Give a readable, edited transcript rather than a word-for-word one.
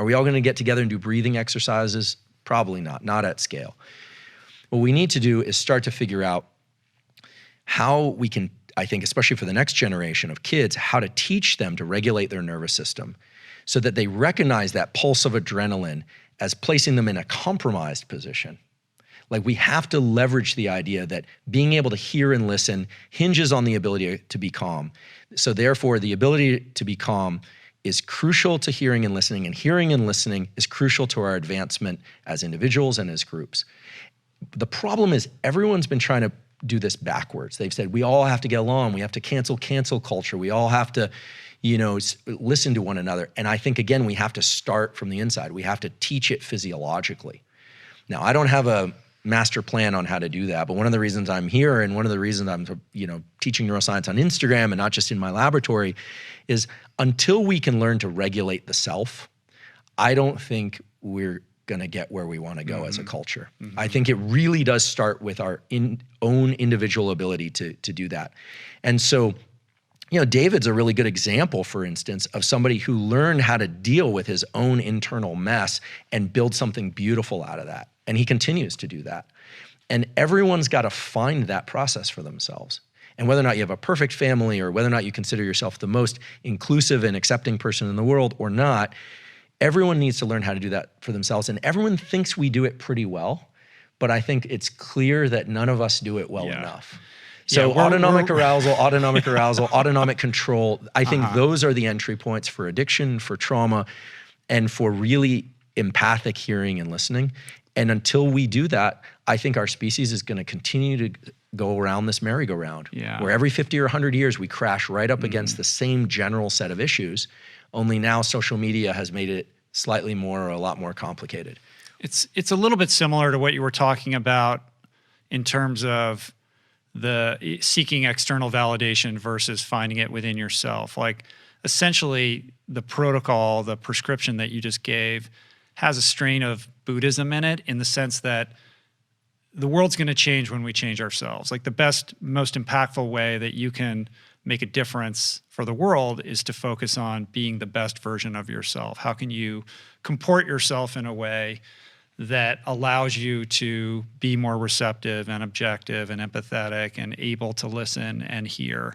Are we all going to get together and do breathing exercises? Probably not at scale. What we need to do is start to figure out how we can, I think, especially for the next generation of kids, how to teach them to regulate their nervous system so that they recognize that pulse of adrenaline as placing them in a compromised position. Like, we have to leverage the idea that being able to hear and listen hinges on the ability to be calm. So therefore, the ability to be calm is crucial to hearing and listening is crucial to our advancement as individuals and as groups. The problem is everyone's been trying to do this backwards. They've said we all have to get along, we have to cancel culture, we all have to, listen to one another. And I think, again, we have to start from the inside. We have to teach it physiologically. Now, I don't have a master plan on how to do that, but one of the reasons I'm here and one of the reasons I'm, teaching neuroscience on Instagram and not just in my laboratory is until we can learn to regulate the self, I don't think we're going to get where we want to go as a culture. I think it really does start with our own individual ability to do that. And so, David's a really good example, for instance, of somebody who learned how to deal with his own internal mess and build something beautiful out of that. And he continues to do that. And everyone's got to find that process for themselves. And whether or not you have a perfect family or whether or not you consider yourself the most inclusive and accepting person in the world or not, everyone needs to learn how to do that for themselves. And everyone thinks we do it pretty well, but I think it's clear that none of us do it well enough. So autonomic arousal, autonomic control, I think those are the entry points for addiction, for trauma, and for really empathic hearing and listening. And until we do that, I think our species is going to continue to go around this merry-go-round, where every 50 or 100 years we crash right up against the same general set of issues, only now social media has made it slightly more or a lot more complicated. It's a little bit similar to what you were talking about in terms of the seeking external validation versus finding it within yourself. Like, essentially, the protocol, the prescription that you just gave has a strain of Buddhism in it, in the sense that the world's going to change when we change ourselves. Like, the best, most impactful way that you can make a difference for the world is to focus on being the best version of yourself. How can you comport yourself in a way that allows you to be more receptive and objective and empathetic and able to listen and hear?